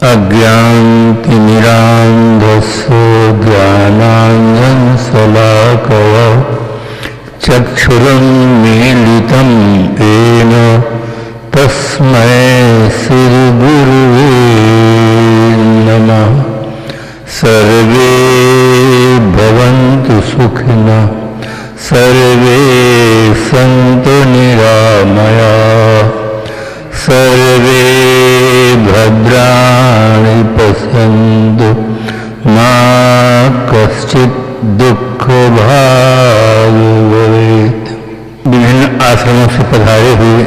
अज्ञानतिमिरान्धस्य ज्ञानाञ्जनशलाकया चक्षुरुन्मीलितं येन तस्मै श्रीगुरुवे नमः। सर्वे भवन्तु सुखिनः, सर्वे सन्तु निरामयाः, सर्वे भद्राणि पश्यन्तु मा कश्चित् दुःखभाग् भवेत्। विभिन्न आश्रमों से पधारे हुए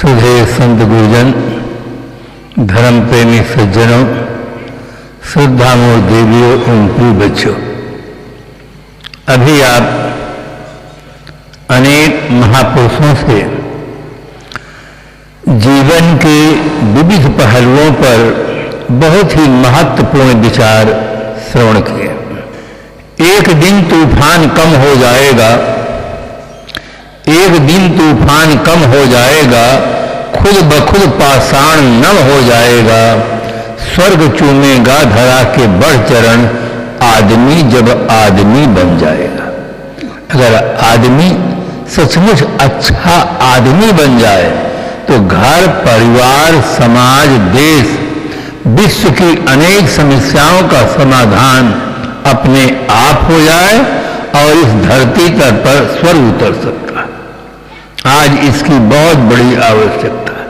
सुधे संत गुरुजन, धर्म प्रेमी सज्जनों, श्रद्धामोर देवियों एवं प्रिय बच्चों, अभी आप अनेक महापुरुषों से जीवन के विविध पहलुओं पर बहुत ही महत्वपूर्ण विचार श्रवण किए। एक दिन तूफान कम हो जाएगा, एक दिन तूफान कम हो जाएगा, खुद ब खुद पाषाण नम हो जाएगा, स्वर्ग चूमेगा धरा के बढ़ चरण, आदमी जब आदमी बन जाएगा। अगर आदमी सचमुच अच्छा आदमी बन जाए तो घर, परिवार, समाज, देश, विश्व की अनेक समस्याओं का समाधान अपने आप हो जाए और इस धरती तल पर स्वर्ग उतर सकता है। आज इसकी बहुत बड़ी आवश्यकता है।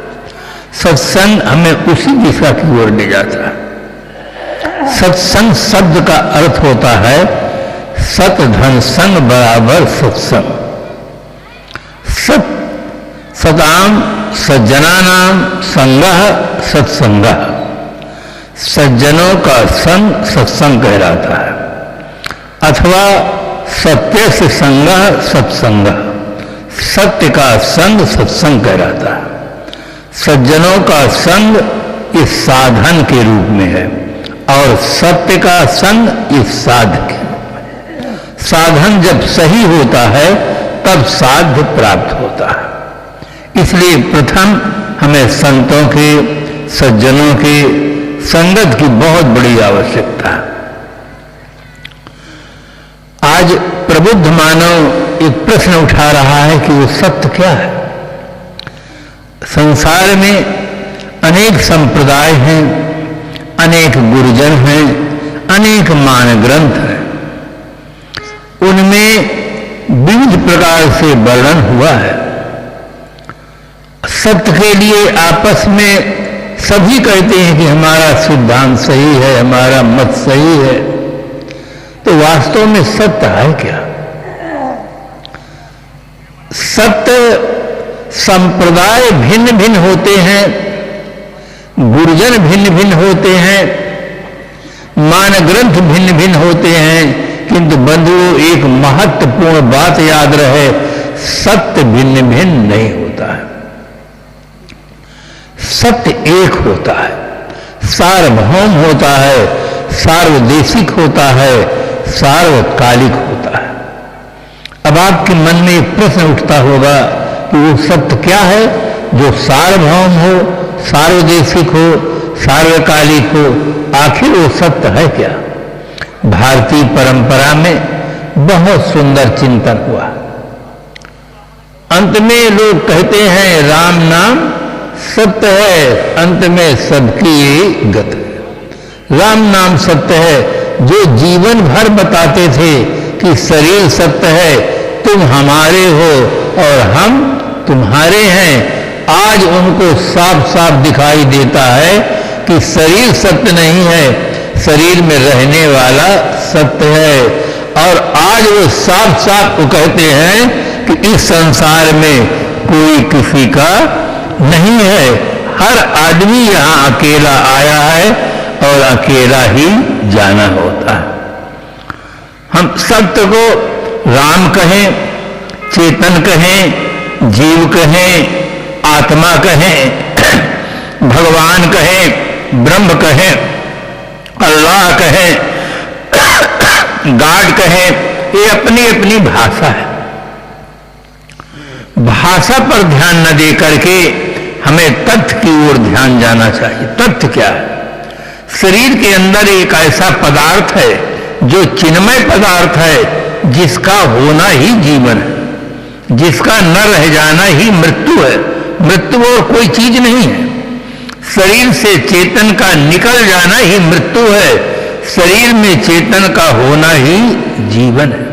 सत्संग हमें उसी दिशा की ओर ले जाता है। सत्संग शब्द का अर्थ होता है सत धन संग बराबर सत्संग। सत सदाम सज्जनानाम संगः सत्संगः, सज्जनों का संग सत्संग कहलाता है, अथवा सत्य से संगः सत्संगः, सत्य का संग सत्संग कहलाता है। सज्जनों का संग इस साधन के रूप में है और सत्य का संग इस साध के रूप में। साधन जब सही होता है तब साध्य प्राप्त होता है। इसलिए प्रथम हमें संतों के, सज्जनों के संगत की बहुत बड़ी आवश्यकता है। आज प्रबुद्ध मानव एक प्रश्न उठा रहा है कि वो सत्य क्या है। संसार में अनेक संप्रदाय हैं, अनेक गुरुजन हैं, अनेक मान ग्रंथ हैं। उनमें विविध प्रकार से वर्णन हुआ है। सत्य के लिए आपस में सभी कहते हैं कि हमारा सिद्धांत सही है, हमारा मत सही है। तो वास्तव में सत्य है क्या? सत्य संप्रदाय भिन्न भिन्न होते हैं, गुरुजन भिन्न भिन्न होते हैं, मान ग्रंथ भिन्न भिन्न होते हैं, किंतु बंधुओं एक महत्वपूर्ण बात याद रहे, सत्य भिन्न भिन्न नहीं होता है। सत्य एक होता है, सार्वभौम होता है, सार्वदेशिक होता है, सार्वकालिक होता है। अब आपके मन में एक प्रश्न उठता होगा कि वो सत्य क्या है जो सार्वभौम हो, सार्वदेशिक हो, सार्वकालिक हो। आखिर वो सत्य है क्या? भारतीय परंपरा में बहुत सुंदर चिंतन हुआ। अंत में लोग कहते हैं राम नाम सत्य है, अंत में सबकी गत है। राम नाम सत्य है, जो जीवन भर बताते थे कि शरीर सत्य है, तुम हमारे हो और हम तुम्हारे हैं। आज उनको साफ साफ दिखाई देता है कि शरीर सत्य नहीं है, शरीर में रहने वाला सत्य है। और आज वो साफ साफ वो कहते हैं कि इस संसार में कोई किसी का नहीं है, हर आदमी यहाँ अकेला आया है और अकेला ही जाना होता है। हम सत्य को राम कहें, चेतन कहें, जीव कहें, आत्मा कहें, भगवान कहें, ब्रह्म कहें, अल्लाह कहें, गॉड कहें, ये अपनी अपनी भाषा है। भाषा पर ध्यान न दे करके हमें तथ्य की ओर ध्यान जाना चाहिए। तथ्य क्या है? शरीर के अंदर एक ऐसा पदार्थ है जो चिन्मय पदार्थ है, जिसका होना ही जीवन है, जिसका न रह जाना ही मृत्यु है। मृत्यु और कोई चीज नहीं है। शरीर से चेतन का निकल जाना ही मृत्यु है, शरीर में चेतन का होना ही जीवन है।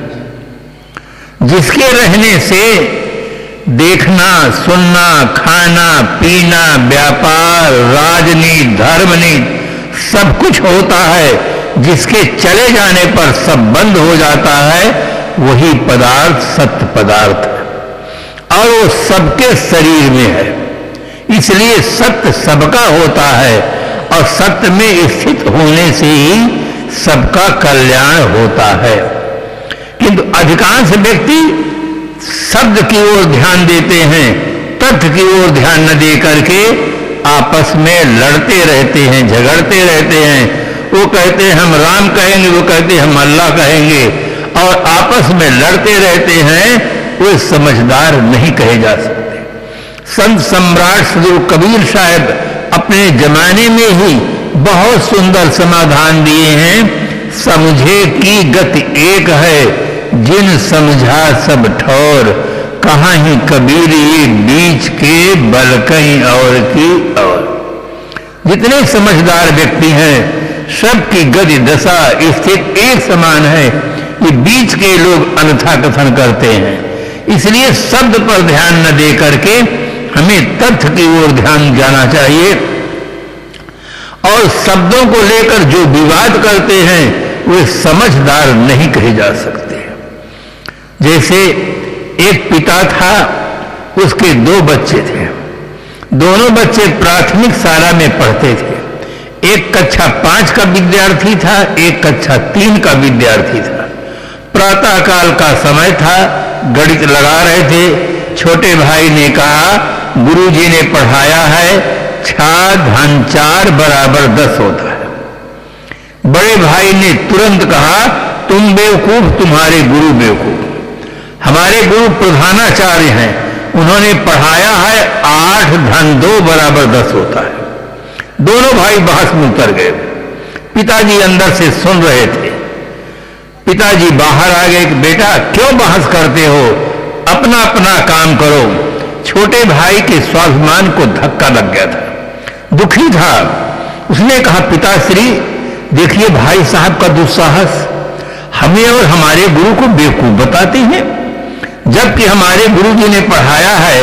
जिसके रहने से देखना, सुनना, खाना, पीना, व्यापार, राजनीति, धर्मनीति सब कुछ होता है, जिसके चले जाने पर सब बंद हो जाता है, वही पदार्थ सत्य पदार्थ है और वो सबके शरीर में है। इसलिए सत्य सबका होता है और सत्य में स्थित होने से ही सबका कल्याण होता है। किंतु अधिकांश व्यक्ति शब्द की ओर ध्यान देते हैं, तथ्य की ओर ध्यान न दे करके आपस में लड़ते रहते हैं, झगड़ते रहते हैं। वो कहते हैं हम राम कहेंगे, वो कहते हैं हम अल्लाह कहेंगे, और आपस में लड़ते रहते हैं। वो समझदार नहीं कहे जा सकते। संत सम्राट सदगुरु कबीर साहब अपने जमाने में ही बहुत सुंदर समाधान दिए हैं। समझे की गति एक है, जिन समझा सब ठौर, कहाँ ही कबीर ये बीच के बल कहीं और की और। जितने समझदार व्यक्ति हैं सबकी गति दशा स्थित एक समान है। ये बीच के लोग अन्यथा कथन करते हैं। इसलिए शब्द पर ध्यान न दे करके हमें तथ्य की ओर ध्यान जाना चाहिए। और शब्दों को लेकर जो विवाद करते हैं वे समझदार नहीं कहे जा सकते। जैसे एक पिता था, उसके 2 बच्चे थे। दोनों बच्चे प्राथमिक शाला में पढ़ते थे। एक कक्षा 5 का विद्यार्थी था, एक कक्षा 3 का विद्यार्थी था। प्रातः काल का समय था, गणित लगा रहे थे। छोटे भाई ने कहा गुरुजी ने पढ़ाया है 6 धन 4 बराबर 10 होता है। बड़े भाई ने तुरंत कहा तुम बेवकूफ, तुम्हारे गुरु बेवकूफ। हमारे गुरु प्रधानाचार्य हैं, उन्होंने पढ़ाया है 8 धन 2 बराबर 10 होता है। दोनों भाई बहस में उतर गए। पिताजी अंदर से सुन रहे थे। पिताजी बाहर आ गए कि बेटा क्यों बहस करते हो, अपना अपना काम करो। छोटे भाई के स्वाभिमान को धक्का लग गया था, दुखी था। उसने कहा पिताश्री देखिए भाई साहब का दुस्साहस, हमें और हमारे गुरु को बेवकूफ बताते हैं, जबकि हमारे गुरु जी ने पढ़ाया है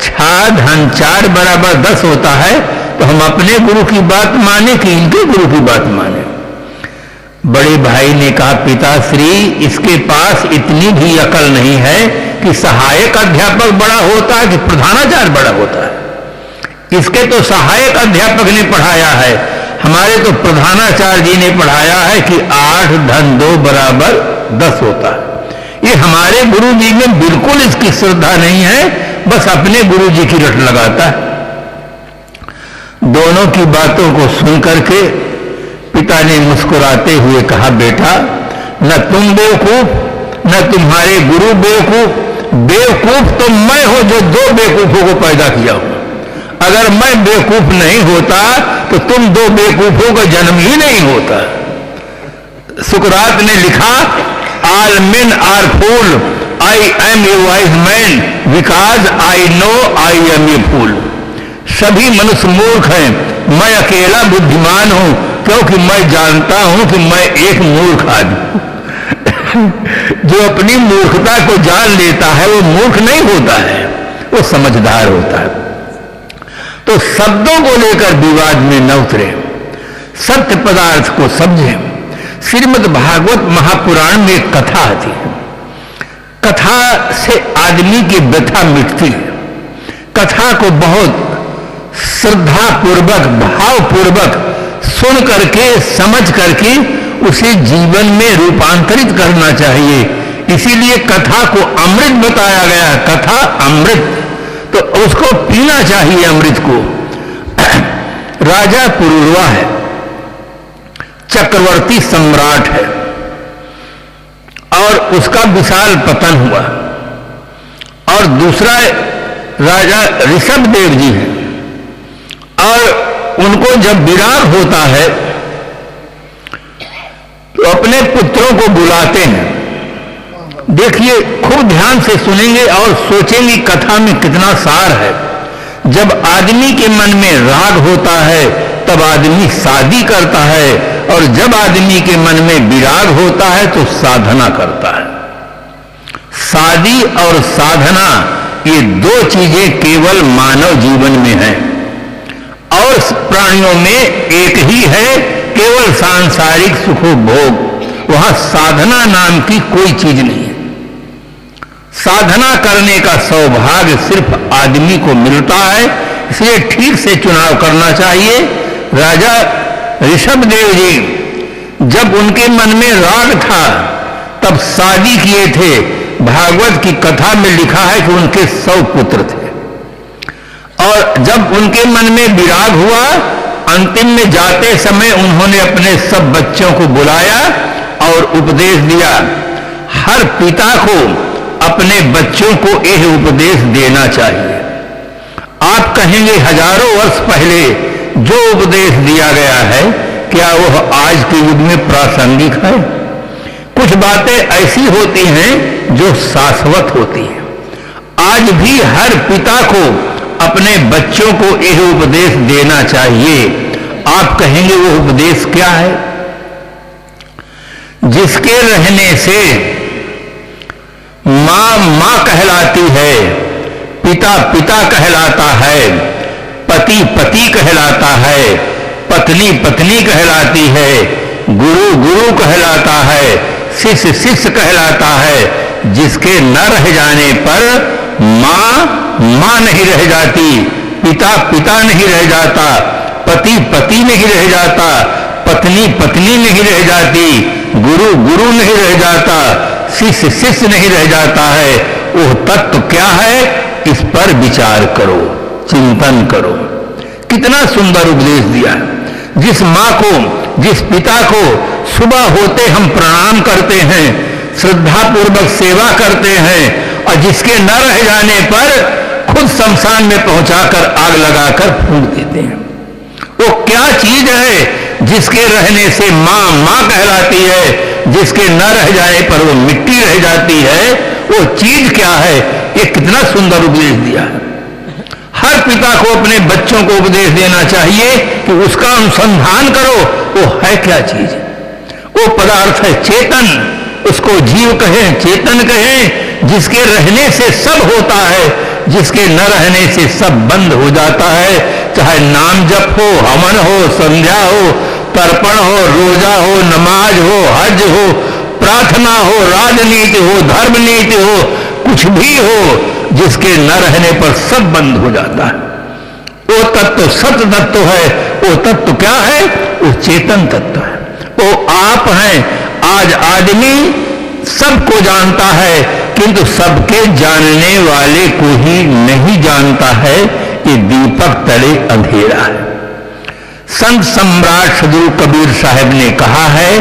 6 धन 4 बराबर 10 होता है। तो हम अपने गुरु की बात माने कि इनके गुरु की बात माने। बड़े भाई ने कहा पिताश्री इसके पास इतनी भी अकल नहीं है कि सहायक अध्यापक बड़ा होता है कि प्रधानाचार्य बड़ा होता है। इसके तो सहायक अध्यापक ने पढ़ाया है, हमारे तो प्रधानाचार्य जी ने पढ़ाया है कि 8 धन 2 बराबर 10 होता है। ये हमारे गुरु जी में बिल्कुल इसकी श्रद्धा नहीं है, बस अपने गुरु जी की रट लगाता है। दोनों की बातों को सुन करके पिता ने मुस्कुराते हुए कहा बेटा न तुम बेवकूफ न तुम्हारे गुरु बेवकूफ, बेवकूफ तो मैं हूं जो 2 बेवकूफों को पैदा किया हूं। अगर मैं बेवकूफ नहीं होता तो तुम 2 बेवकूफों का जन्म ही नहीं होता। सुकरात ने लिखा All men are fool, I am a wise man because I know I am a fool. सभी मनुष्य मूर्ख हैं, मैं अकेला बुद्धिमान हूं क्योंकि मैं जानता हूं कि मैं एक मूर्ख आदमी। जो अपनी मूर्खता को जान लेता है वो मूर्ख नहीं होता है, वो समझदार होता है। तो शब्दों को लेकर विवाद में न उतरे, सत्य पदार्थ को समझें। श्रीमद् भागवत महापुराण में एक कथा आती है। कथा से आदमी की व्यथा मिटती है। कथा को बहुत श्रद्धा पूर्वक भाव पूर्वक सुन करके समझ करके उसे जीवन में रूपांतरित करना चाहिए। इसीलिए कथा को अमृत बताया गया। कथा अमृत, तो उसको पीना चाहिए अमृत को। राजा पुरुरवा है, चक्रवर्ती सम्राट है और उसका विशाल पतन हुआ। और दूसरा राजा ऋषभ देव जी हैं और उनको जब विराग होता है तो अपने पुत्रों को बुलाते हैं। देखिए, खूब ध्यान से सुनेंगे और सोचेंगे कथा में कितना सार है। जब आदमी के मन में राग होता है तब आदमी शादी करता है, और जब आदमी के मन में विराग होता है तो साधना करता है। शादी और साधना ये दो चीजें केवल मानव जीवन में हैं, और प्राणियों में एक ही है, केवल सांसारिक सुखोभोग। वहां साधना नाम की कोई चीज नहीं है। साधना करने का सौभाग्य सिर्फ आदमी को मिलता है, इसलिए ठीक से चुनाव करना चाहिए। राजा ऋषभदेव जी जब उनके मन में राग था तब शादी किए थे। भागवत की कथा में लिखा है कि उनके 100 पुत्र थे, और जब उनके मन में विराग हुआ, अंतिम में जाते समय उन्होंने अपने सब बच्चों को बुलाया और उपदेश दिया। हर पिता को अपने बच्चों को यह उपदेश देना चाहिए। आप कहेंगे हजारों वर्ष पहले जो उपदेश दिया गया है, क्या वह आज के युग में प्रासंगिक है? कुछ बातें ऐसी होती हैं जो शाश्वत होती हैं। आज भी हर पिता को अपने बच्चों को यह उपदेश देना चाहिए। आप कहेंगे वो उपदेश क्या है? जिसके रहने से मां मां कहलाती है, पिता पिता कहलाता है, पति पति कहलाता है, पत्नी पत्नी कहलाती है, गुरु गुरु कहलाता है, शिष्य शिष्य कहलाता है। जिसके न रह जाने पर मां मां नहीं रह जाती, पिता पिता नहीं रह जाता, पति पति नहीं रह जाता, पत्नी पत्नी नहीं रह जाती, गुरु गुरु नहीं रह जाता, शिष्य शिष्य नहीं रह जाता है। वो तत्व क्या है? इस पर विचार करो, चिंतन करो। कितना सुंदर उपदेश दिया। जिस मां को, जिस पिता को सुबह होते हम प्रणाम करते हैं, श्रद्धा पूर्वक सेवा करते हैं, और जिसके न रह जाने पर खुद शमशान में पहुंचाकर आग लगाकर फूंक देते हैं। वो क्या चीज है जिसके रहने से मां मां कहलाती है, जिसके न रह जाने पर वो मिट्टी रह जाती है? वो चीज क्या है? ये कितना सुंदर उपदेश दिया है। हर पिता को अपने बच्चों को उपदेश देना चाहिए कि उसका अनुसंधान करो, वो है क्या चीज? वो पदार्थ है चेतन, उसको जीव कहें, चेतन कहें। जिसके रहने से सब होता है, जिसके न रहने से सब बंद हो जाता है। चाहे नाम जप हो, हवन हो, संध्या हो, तर्पण हो, रोजा हो, नमाज हो, हज हो, प्रार्थना हो, राजनीति हो, धर्म नीति हो, कुछ भी हो, जिसके न रहने पर सब बंद हो जाता है। वो तत्व सत्य तत्व है। वो तत्व क्या है? वो चेतन तत्व है। वो आप हैं। आज आदमी सबको जानता है, किंतु सबके जानने वाले को ही नहीं जानता है। ये दीपक तले अंधेरा है। संत सम्राट सदगुरु कबीर साहब ने कहा है,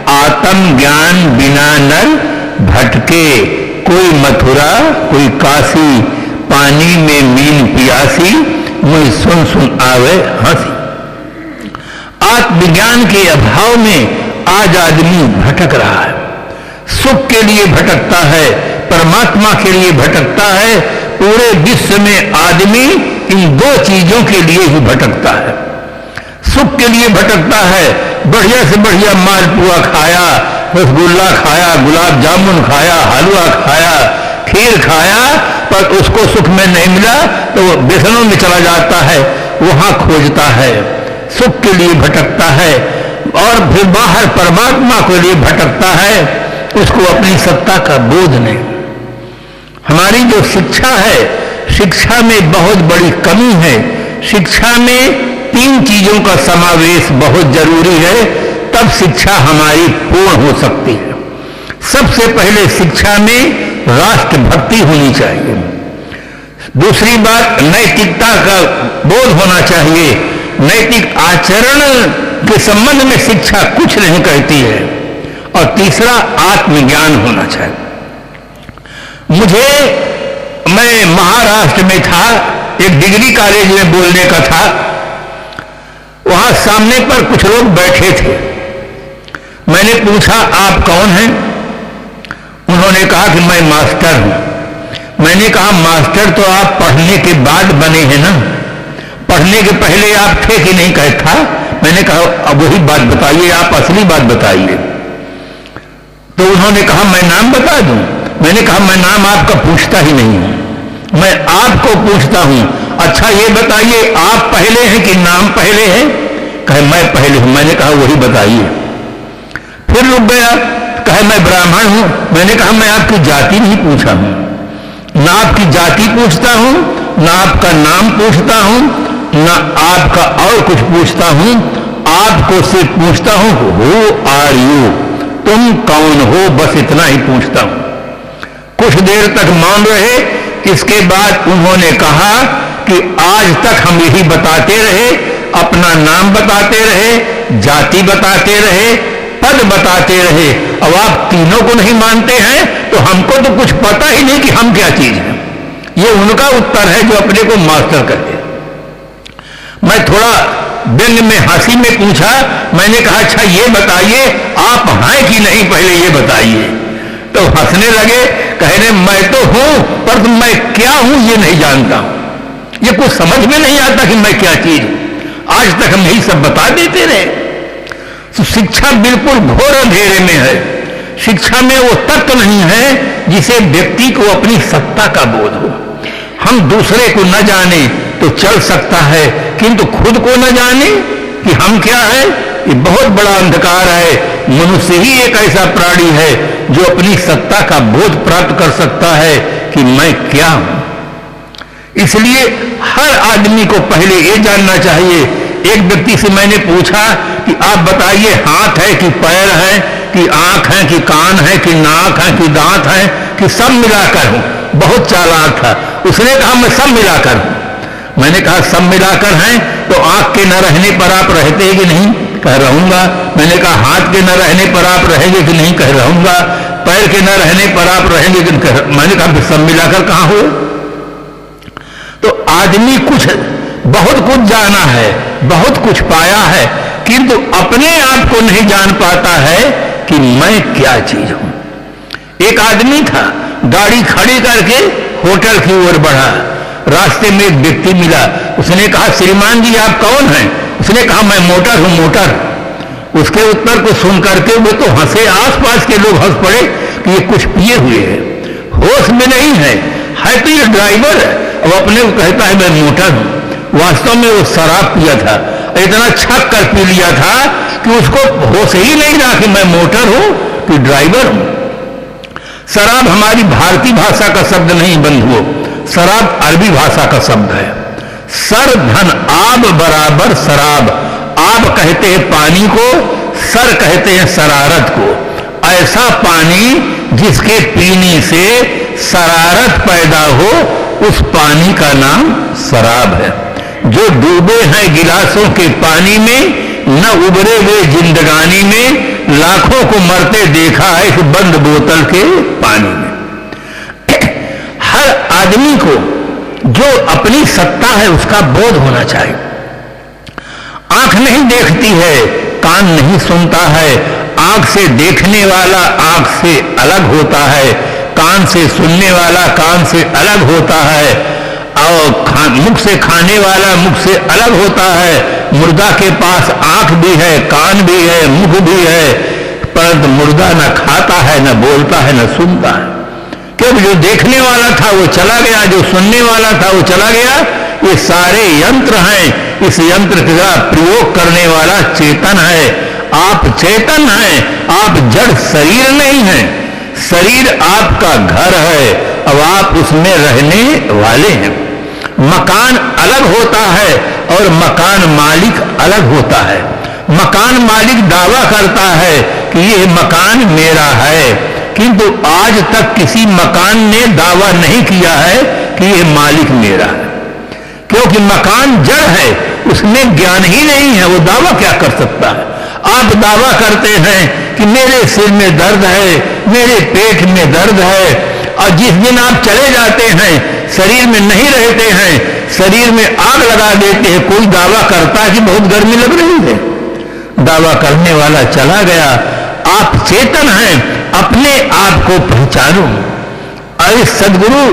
आत्म ज्ञान बिना नर भटके, कोई मथुरा कोई काशी, पानी में मीन पियासी, मुझे सुन सुन आवे हंसी। आत्मविज्ञान के अभाव में आज आदमी भटक रहा है। सुख के लिए भटकता है, परमात्मा के लिए भटकता है। पूरे विश्व में आदमी इन दो चीजों के लिए ही भटकता है। सुख के लिए भटकता है, बढ़िया से बढ़िया मालपुआ खाया, रसगुल्ला खाया, गुलाब जामुन खाया, हलवा खाया, खीर खाया, पर उसको सुख में नहीं मिला तो वो व्यसनों में चला जाता है, वहां खोजता है। सुख के लिए भटकता है और फिर बाहर परमात्मा के लिए भटकता है। उसको अपनी सत्ता का बोध नहीं। हमारी जो शिक्षा है, शिक्षा में बहुत बड़ी कमी है। शिक्षा में 3 चीजों का समावेश बहुत जरूरी है, तब शिक्षा हमारी पूर्ण हो सकती है। सबसे पहले शिक्षा में राष्ट्रभक्ति होनी चाहिए। दूसरी बात, नैतिकता का बोध होना चाहिए। नैतिक आचरण के संबंध में शिक्षा कुछ नहीं कहती है। और तीसरा, आत्मज्ञान होना चाहिए। मैं महाराष्ट्र में था, एक डिग्री कॉलेज में बोलने का था। वहां सामने पर कुछ लोग बैठे थे। मैंने पूछा आप कौन हैं? उन्होंने कहा कि मैं मास्टर हूं। मैंने कहा मास्टर तो आप पढ़ने के बाद बने हैं ना, पढ़ने के पहले आप थे कि नहीं? कहे था। मैंने कहा अब वही बात बताइए, आप असली बात बताइए। तो उन्होंने कहा मैं नाम बता दूं? मैंने कहा मैं नाम आपका पूछता ही नहीं हूं, मैं आपको पूछता हूं। अच्छा ये बताइए आप पहले हैं कि नाम पहले है? कहे मैं पहले हूं। मैंने कहा वही बताइए। फिर रुक गया, कहे मैं ब्राह्मण हूं। मैंने कहा मैं आपकी जाति नहीं पूछा हूं, ना आपकी जाति पूछता हूं, ना आपका नाम पूछता हूं, ना आपका और कुछ पूछता हूं। आपको सिर्फ पूछता हूं हु आर यू, तुम कौन हो, बस इतना ही पूछता हूं। कुछ देर तक मौन रहे। इसके बाद उन्होंने कहा कि आज तक हम यही बताते रहे, अपना नाम बताते रहे, जाति बताते रहे, पद बताते रहे, अब आप तीनों को नहीं मानते हैं तो हमको तो कुछ पता ही नहीं कि हम क्या चीज हैं। ये उनका उत्तर है जो अपने को मास्टर कहते। मैं थोड़ा व्यंग में हंसी में पूछा। मैंने कहा अच्छा ये बताइए आप हैं कि नहीं, पहले ये बताइए। तो हंसने लगे, कहने मैं तो हूं पर मैं क्या हूं ये नहीं जानता हूं, ये कुछ समझ में नहीं आता कि मैं क्या चीज हूं। आज तक हम यही सब बता देते रहे। तो शिक्षा बिल्कुल घोर अंधेरे में है। शिक्षा में वो तत्व नहीं है जिसे व्यक्ति को अपनी सत्ता का बोध हो। हम दूसरे को न जाने तो चल सकता है, किंतु खुद को न जाने कि हम क्या है, ये बहुत बड़ा अंधकार है। मनुष्य ही एक ऐसा प्राणी है जो अपनी सत्ता का बोध प्राप्त कर सकता है कि मैं क्या हूं। इसलिए हर आदमी को पहले ये जानना चाहिए। एक व्यक्ति से मैंने पूछा कि आप बताइए हाथ है कि पैर है कि आंख है कि कान है कि नाक है कि दांत है कि सब मिलाकर हूं। बहुत चालाक था, उसने कहा मैं सब मिलाकर हूं। मैंने कहा सब मिलाकर हैं तो आंख के न रहने पर आप रहते कि नहीं? कह रहूंगा। मैंने कहा हाथ के न रहने पर आप रहेंगे कि नहीं? कह रहूंगा। पैर के न रहने पर आप रहेंगे कि नहीं? मैंने कहा सब मिलाकर कहां हुए? तो आदमी बहुत कुछ जाना है, बहुत कुछ पाया है, किंतु अपने आप को नहीं जान पाता है कि मैं क्या चीज हूं। एक आदमी था, गाड़ी खड़ी करके होटल की ओर बढ़ा। रास्ते में एक व्यक्ति मिला। उसने कहा श्रीमान जी आप कौन हैं? उसने कहा मैं मोटर हूं, मोटर। उसके उत्तर को सुन करके वो तो हंसे, आसपास के लोग हंस पड़े कि ये कुछ पिए हुए है, होश में नहीं है तो ये ड्राइवर है। अब अपने को कहता है मैं मोटर हूं। वास्तव में वो शराब पिया था, इतना छक कर पी लिया था कि उसको होश ही नहीं रहा कि मैं मोटर हूं कि ड्राइवर हूं। शराब हमारी भारतीय भाषा का शब्द नहीं बंधुओं, शराब अरबी भाषा का शब्द है। सर धन आब बराबर शराब। आब कहते हैं पानी को, सर कहते हैं शरारत को। ऐसा पानी जिसके पीने से शरारत पैदा हो, उस पानी का नाम शराब है। जो डूबे हैं गिलासों के पानी में, न उबरे हुए जिंदगानी में, लाखों को मरते देखा है इस बंद बोतल के पानी में। हर आदमी को जो अपनी सत्ता है उसका बोध होना चाहिए। आंख नहीं देखती है, कान नहीं सुनता है। आंख से देखने वाला आंख से अलग होता है, कान से सुनने वाला कान से अलग होता है, और मुख से खाने वाला मुख से अलग होता है। मुर्दा के पास आंख भी है, कान भी है, मुख भी है, परंतु मुर्दा न खाता है, न बोलता है, न सुनता है। क्योंकि जो देखने वाला था वो चला गया, जो सुनने वाला था वो चला गया। ये सारे यंत्र हैं, इस यंत्र का प्रयोग करने वाला चेतन है। आप चेतन हैं, आप जड़ शरीर नहीं हैं। शरीर आपका घर है, अब आप उसमें रहने वाले हैं। मकान अलग होता है और मकान मालिक अलग होता है। मकान मालिक दावा करता है कि ये मकान मेरा है, किंतु आज तक किसी मकान ने दावा नहीं किया है कि ये मालिक मेरा है। क्योंकि मकान जड़ है, उसमें ज्ञान ही नहीं है, वो दावा क्या कर सकता है। आप दावा करते हैं कि मेरे सिर में दर्द है, मेरे पेट में दर्द है, और जिस दिन आप चले जाते हैं, शरीर में नहीं रहते हैं, शरीर में आग लगा देते हैं, कोई दावा करता है कि बहुत गर्मी लग रही है। दावा करने वाला चला गया, आप चेतन हैं, अपने आप को पहचानो। अरे सदगुरु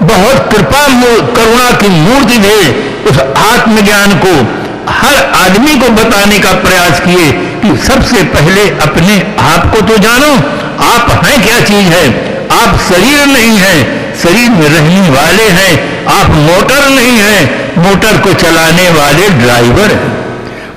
बहुत कृपा करुणा की मूर्ति थे, उस आत्मज्ञान को हर आदमी को बताने का प्रयास किए कि सबसे पहले अपने आप को तो जानो, आप हैं क्या चीज है। आप शरीर नहीं हैं, शरीर में रहने वाले हैं। आप मोटर नहीं हैं, मोटर को चलाने वाले ड्राइवर हैं।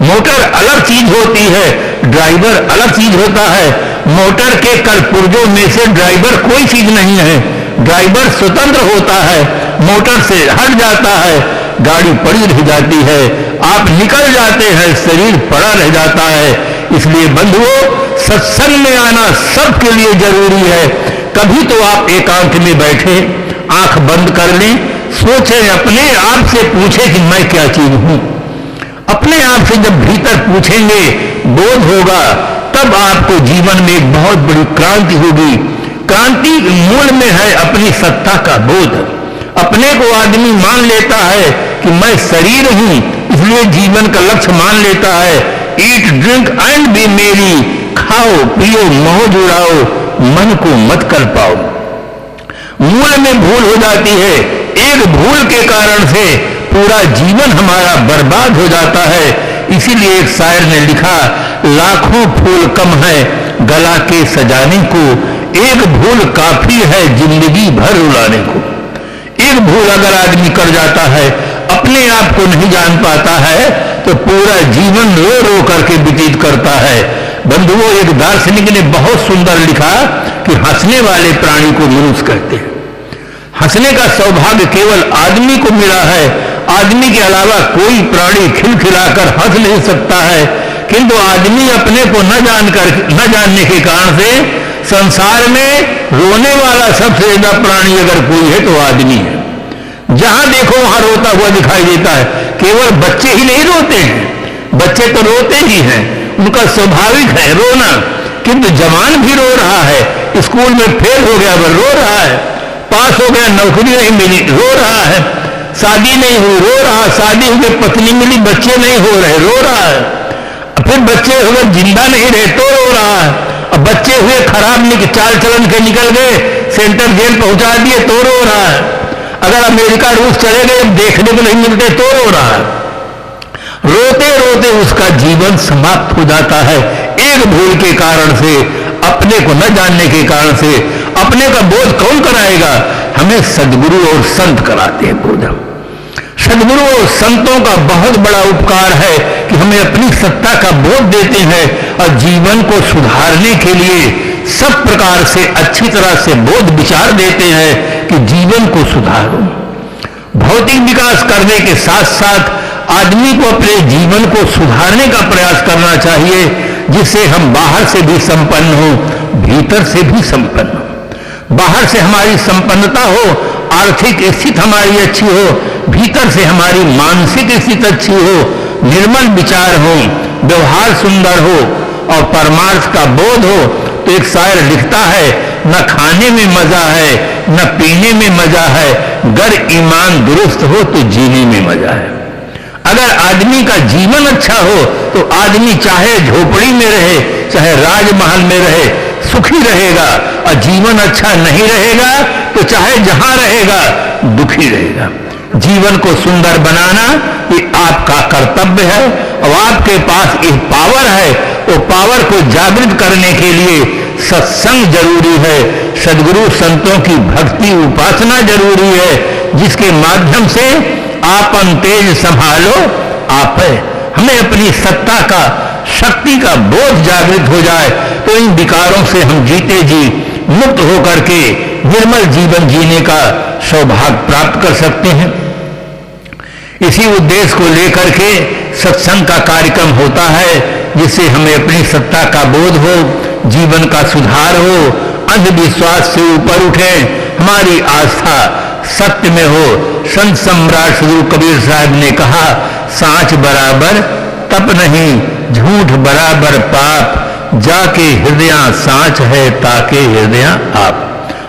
मोटर अलग चीज होती है, ड्राइवर अलग चीज होता है। मोटर के कलपुर्जों में से ड्राइवर कोई चीज नहीं है। ड्राइवर स्वतंत्र होता है, मोटर से हट जाता है, गाड़ी पड़ी रह जाती है, आप निकल जाते हैं, शरीर पड़ा रह जाता है। इसलिए बंधुओं, सत्संग में आना सबके लिए जरूरी है। कभी तो आप एकांत में बैठे, आंख बंद कर लें, सोचें, अपने आप से पूछें कि मैं क्या चीज हूं। अपने आप से जब भीतर पूछेंगे, बोध होगा, तब आपको जीवन में एक बहुत बड़ी क्रांति होगी। क्रांति मूल में है अपनी सत्ता का बोध। अपने को आदमी मान लेता है कि मैं शरीर हूं, इसलिए जीवन का लक्ष्य मान लेता है। ईट ड्रिंक एंड बी मेरी, खाओ पियो मोह जुड़ाओ, मन को मत कर पाओ। मूल में भूल हो जाती है। एक भूल के कारण से पूरा जीवन हमारा बर्बाद हो जाता है। इसीलिए एक शायर ने लिखा, लाखों फूल कम है गला के सजाने को, एक भूल काफी है जिंदगी भर रुलाने को। एक भूल अगर आदमी कर जाता है, अपने आप को नहीं जान पाता है, तो पूरा जीवन रो रो करके व्यतीत करता है। बंधुओं, एक दार्शनिक ने बहुत सुंदर लिखा कि हंसने वाले प्राणी को मनुष्य कहते हैं। हंसने का सौभाग्य केवल आदमी को मिला है। आदमी के अलावा कोई प्राणी खिलखिलाकर हंस नहीं सकता है। किंतु आदमी अपने को न जानने के कारण से संसार में रोने वाला सबसे ज्यादा प्राणी अगर कोई है तो आदमी है। जहां देखो वहां रोता हुआ दिखाई देता है। केवल बच्चे ही नहीं रोते हैं, बच्चे तो रोते ही हैं, उनका स्वाभाविक है रोना। किंतु जवान भी रो रहा है, स्कूल में फेल हो गया वह रो रहा है, पास हो गया नौकरी नहीं मिली रो रहा है, शादी नहीं हुई रो रहा, शादी हुई पत्नी मिली बच्चे नहीं हो रहे रो रहा है, फिर बच्चे हुए जिंदा नहीं रहे तो रो रहा है, अब बच्चे हुए खराब चाल चलन के निकल गए, सेंट्रल जेल पहुंचा दिए तो रो रहा है, अगर अमेरिका रूस चले गए देखने को नहीं मिलते तो रो रहा है। रोते रोते उसका जीवन समाप्त हो जाता है। एक भूल के कारण से, अपने को न जानने के कारण से। अपने का बोध कौन कराएगा? हमें सद्गुरु और संत कराते हैं बोध। सद्गुरु और संतों का बहुत बड़ा उपकार है कि हमें अपनी सत्ता का बोध देते हैं और जीवन को सुधारने के लिए सब प्रकार से अच्छी तरह से बोध विचार देते हैं कि जीवन को सुधारो। भौतिक विकास करने के साथ साथ आदमी को अपने जीवन को सुधारने का प्रयास करना चाहिए, जिससे हम बाहर से भी संपन्न हो, भीतर से भी संपन्न हो। बाहर से हमारी संपन्नता हो, आर्थिक स्थिति हमारी अच्छी हो, भीतर से हमारी मानसिक स्थिति अच्छी हो, निर्मल विचार हो, व्यवहार सुंदर हो और परमार्थ का बोध हो। तो एक शायर लिखता है, न खाने में मजा है न पीने में मजा है, गर ईमान दुरुस्त हो तो जीने में मजा है। अगर आदमी का जीवन अच्छा हो तो आदमी चाहे झोपड़ी में रहे चाहे राजमहल में रहे सुखी रहेगा, और जीवन अच्छा नहीं रहेगा तो चाहे जहां रहेगा दुखी रहेगा। जीवन को सुंदर बनाना ये आपका कर्तव्य है और आपके पास एक पावर है। वो पावर को जागृत करने के लिए सत्संग जरूरी है, सद्गुरु संतों की भक्ति उपासना जरूरी है, जिसके माध्यम से आपन तेज संभालो आप है। हमें अपनी सत्ता का शक्ति का बोध जागृत हो जाए तो इन विकारों से हम जीते जी मुक्त होकर के निर्मल जीवन जीने का सौभाग्य प्राप्त कर सकते हैं। इसी उद्देश्य को लेकर के सत्संग का कार्यक्रम होता है, जिससे हमें अपनी सत्ता का बोध हो, जीवन का सुधार हो, अंधविश्वास से ऊपर उठे, हमारी आस्था सत्य में हो। संत सम्राट सद्गुरु कबीर साहब ने कहा, सांच बराबर तप नहीं, झूठ बराबर पाप, जाके हृदय सांच है ताके हृदय आप।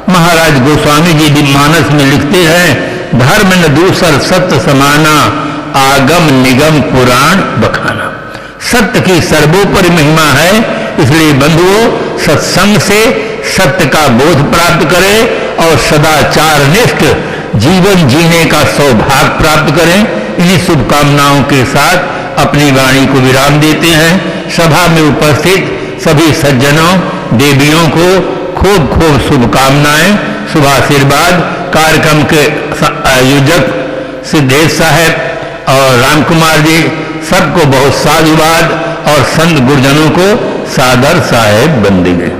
महाराज गोस्वामी जी भी मानस में लिखते हैं, धर्म न दूसर सत्य समाना, आगम निगम पुराण बखाना। सत्य की सर्वोपरि महिमा है। इसलिए बंधुओं, सत्संग से सत्य का बोध प्राप्त करें और सदाचार निष्ठ जीवन जीने का सौभाग्य प्राप्त करें। इन्हीं शुभकामनाओं के साथ अपनी वाणी को विराम देते हैं। सभा में उपस्थित सभी सज्जनों देवियों को खूब खूब शुभकामनाएं, शुभ आशीर्वाद। कार्यक्रम के आयोजक सिद्धेश साहब और राम कुमार जी सबको बहुत साधुवाद और संत गुरुजनों को सादर साहेब बंदगी।